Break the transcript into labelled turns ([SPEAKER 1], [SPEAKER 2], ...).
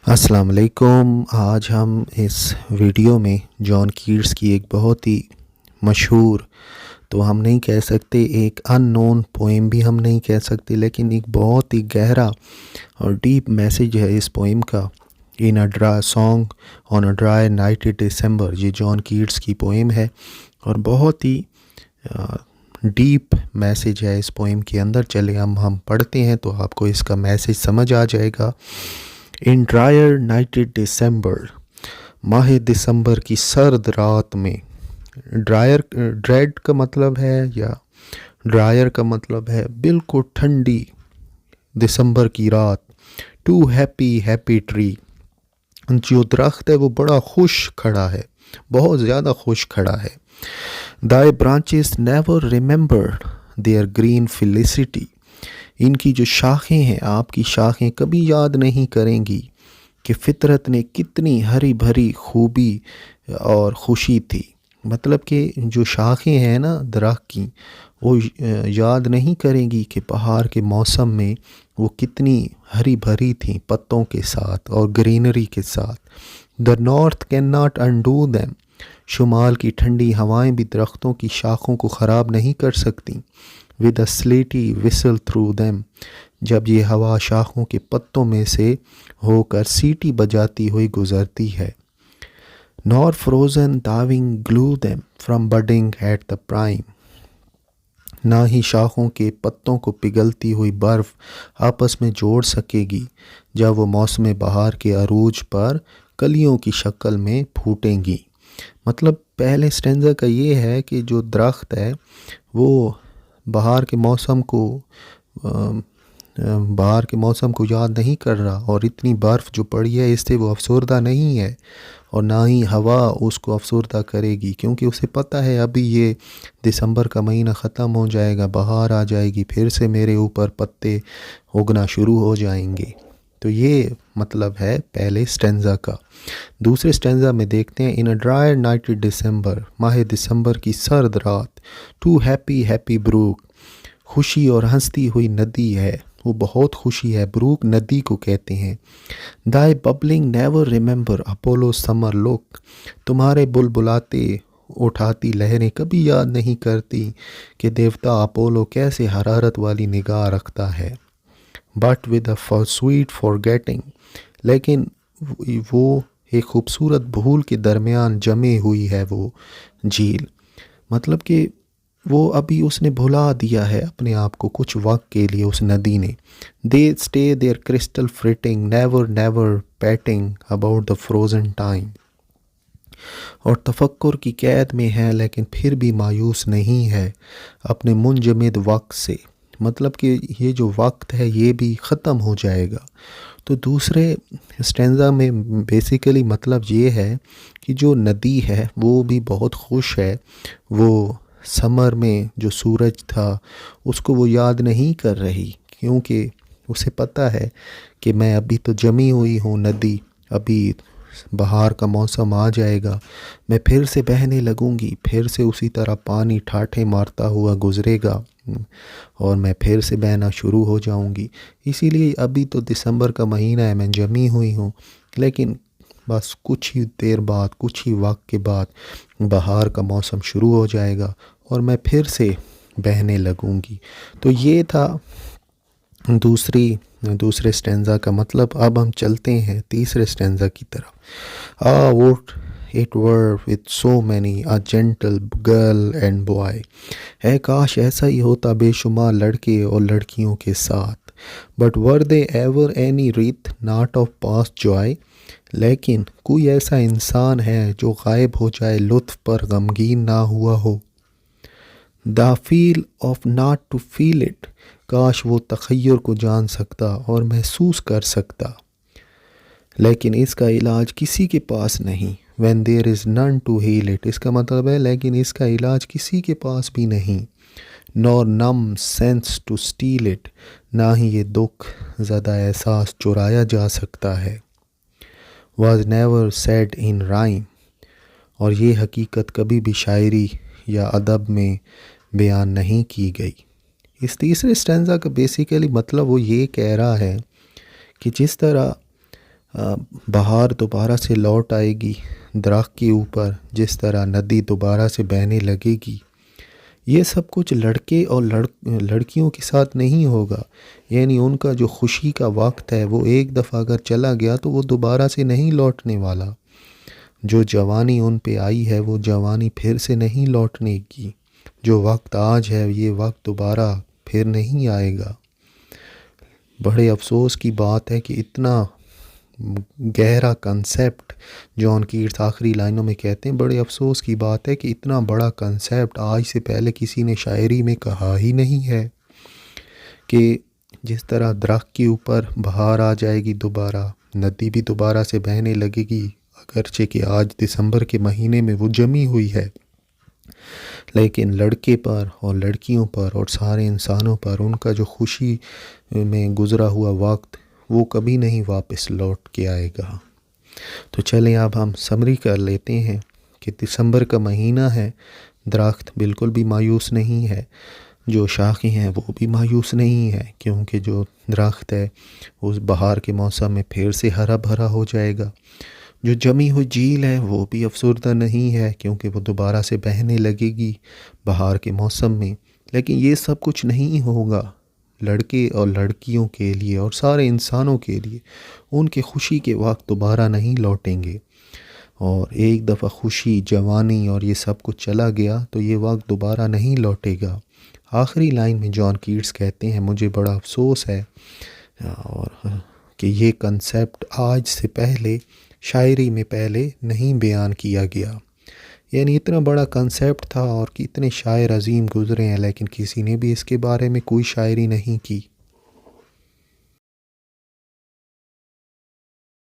[SPEAKER 1] अस्सलाम वालेकुम। आज हम इस वीडियो में जॉन कीट्स की एक बहुत ही मशहूर, तो हम नहीं कह सकते, एक अननोन पोएम भी हम नहीं कह सकते, लेकिन एक बहुत ही गहरा और डीप मैसेज है इस पोएम का। In a dry song on a dry night in December, ये जॉन कीट्स की पोएम है और बहुत ही डीप मैसेज है इस पोएम के अंदर। चले हम पढ़ते हैं तो आपको इसका मैसेज समझ आ जाएगा। इन ड्रायर नाइटेड दिसंबर, माह दिसंबर की सर्द रात में। ड्रायर, ड्रेड का मतलब है या ड्रायर का मतलब है बिल्कुल ठंडी दिसंबर की रात। टू हैप्पी हैप्पी ट्री, जो दरख्त है वो बड़ा खुश खड़ा है, बहुत ज़्यादा खुश खड़ा है। Thy branches never remember their green felicity, इनकी जो शाखें हैं, आपकी शाखें कभी याद नहीं करेंगी कि फितरत ने कितनी हरी भरी खूबी और खुशी थी। मतलब कि जो शाखें हैं ना दरख्त की, वो याद नहीं करेंगी कि बहार के मौसम में वो कितनी हरी भरी थी पत्तों के साथ और ग्रीनरी के साथ। The north cannot undo them, शुमाल की ठंडी हवाएं भी दरख्तों की शाखों को ख़राब नहीं कर सकती। विद अ स्लेटी विसल थ्रू दैम, जब ये हवा शाखों के पत्तों में से होकर सीटी बजाती हुई गुजरती है। Nor frozen thawing glue them from budding at the prime, ना ही शाखों के पत्तों को पिघलती हुई बर्फ़ आपस में जोड़ सकेगी जब वो मौसम बहार के अरूज पर कलियों की शक्ल में फूटेंगी। मतलब पहले स्टेंजा का ये है कि जो दरख्त है वो बहार के मौसम को बाहर के मौसम को याद नहीं कर रहा, और इतनी बर्फ़ जो पड़ी है इससे वो अफसरदा नहीं है, और ना ही हवा उसको अफसरदा करेगी, क्योंकि उसे पता है अभी ये दिसंबर का महीना ख़त्म हो जाएगा, बहार आ जाएगी, फिर से मेरे ऊपर पत्ते उगना शुरू हो जाएंगे। तो ये मतलब है पहले स्टेंजा का। दूसरे स्टेंजा में देखते हैं, इन अ ड्राई नाइट दिसंबर, माह दिसंबर की सर्द रात। टू हैप्पी हैप्पी ब्रूक, खुशी और हंसती हुई नदी है, वो बहुत खुशी है, ब्रूक नदी को कहते हैं। Thy bubbling never remember Apollo summer look, तुम्हारे बुलबुलाते उठाती लहरें कभी याद नहीं करती कि देवता अपोलो कैसे हरारत वाली निगाह रखता है। But with a sweet forgetting, लेकिन वो एक खूबसूरत भूल के दरमियान जमी हुई है वो झील। मतलब कि वो अभी उसने भुला दिया है अपने आप को कुछ वक्त के लिए उस नदी ने। They stay their crystal fretting never never petting about the frozen time, और तफक्कुर की कैद में है लेकिन फिर भी मायूस नहीं है अपने मुंजमद वक्त से। मतलब कि ये जो वक्त है ये भी ख़त्म हो जाएगा। तो दूसरे स्टेंजा में बेसिकली मतलब ये है कि जो नदी है वो भी बहुत खुश है। वो समर में जो सूरज था उसको वो याद नहीं कर रही, क्योंकि उसे पता है कि मैं अभी तो जमी हुई हूँ नदी, अभी बहार का मौसम आ जाएगा, मैं फिर से बहने लगूंगी, फिर से उसी तरह पानी ठाठे मारता हुआ गुजरेगा और मैं फिर से बहना शुरू हो जाऊंगी। इसीलिए अभी तो दिसंबर का महीना है, मैं जमी हुई हूँ, लेकिन बस कुछ ही देर बाद, कुछ ही वक्त के बाद बहार का मौसम शुरू हो जाएगा और मैं फिर से बहने लगूंगी। तो ये था दूसरे स्टेंजा का मतलब। अब हम चलते हैं तीसरे स्टेंजा की तरफ। Would it were with so many a gentle girl and boy, है काश ऐसा ही होता बेशुमार लड़के और लड़कियों के साथ। But were they ever any wreath not of past Joy, लेकिन कोई ऐसा इंसान है जो गायब हो जाए लुत्फ पर गमगीन ना हुआ हो। The feel of not to feel it, काश वो तखय्युर को जान सकता और महसूस कर सकता, लेकिन इसका इलाज किसी के पास नहीं। When there is none to heal it, इसका मतलब है लेकिन इसका इलाज किसी के पास भी नहीं। Nor numb sense to steal it, ना ही ये दुख ज़्यादा एहसास चुराया जा सकता है। Was never said in rhyme, और ये हकीकत कभी भी शायरी या अदब में बयान नहीं की गई। इस तीसरे स्टेंजा का बेसिकली मतलब वो ये कह रहा है कि जिस तरह बहार दोबारा से लौट आएगी दरख्त के ऊपर, जिस तरह नदी दोबारा से बहने लगेगी। ये सब कुछ लड़के और लड़कियों के साथ नहीं होगा। यानी उनका जो खुशी का वक्त है वो एक दफ़ा अगर चला गया तो वो दोबारा से नहीं लौटने वाला। जो जवानी उन पे आई है वो जवानी फिर से नहीं लौटने की। जो वक्त आज है ये वक्त दोबारा फिर नहीं आएगा। बड़े अफसोस की बात है कि इतना गहरा कंसेप्ट जॉन कीट्स आखिरी लाइनों में कहते हैं, बड़े अफसोस की बात है कि इतना बड़ा कंसेप्ट आज से पहले किसी ने शायरी में कहा ही नहीं है कि जिस तरह दरख्त के ऊपर बहार आ जाएगी दोबारा, नदी भी दोबारा से बहने लगेगी, अगरचे कि आज दिसंबर के महीने में वो जमी हुई है, लेकिन लड़के पर और लड़कियों पर और सारे इंसानों पर उनका जो खुशी में गुज़रा हुआ वक्त वो कभी नहीं वापस लौट के आएगा। तो चलें अब हम समरी कर लेते हैं कि दिसंबर का महीना है, दरख्त बिल्कुल भी मायूस नहीं है, जो शाखें हैं वो भी मायूस नहीं है, क्योंकि जो दरख्त है उस बहार के मौसम में फिर से हरा भरा हो जाएगा। जो जमी हुई झील है वो भी अफसरदा नहीं है, क्योंकि वो दोबारा से बहने लगेगी बहार के मौसम में। लेकिन ये सब कुछ नहीं होगा लड़के और लड़कियों के लिए और सारे इंसानों के लिए। उनके खुशी के वक्त दोबारा नहीं लौटेंगे, और एक दफ़ा खुशी, जवानी और ये सब कुछ चला गया तो ये वक्त दोबारा नहीं लौटेगा। आखिरी लाइन में जॉन कीट्स कहते हैं, मुझे बड़ा अफसोस है और कि ये कंसेप्ट आज से पहले शायरी में पहले नहीं बयान किया गया। यानी इतना बड़ा कंसेप्ट था और कि इतने शायर अजीम गुज़रे हैं, लेकिन किसी ने भी इसके बारे में कोई शायरी नहीं की।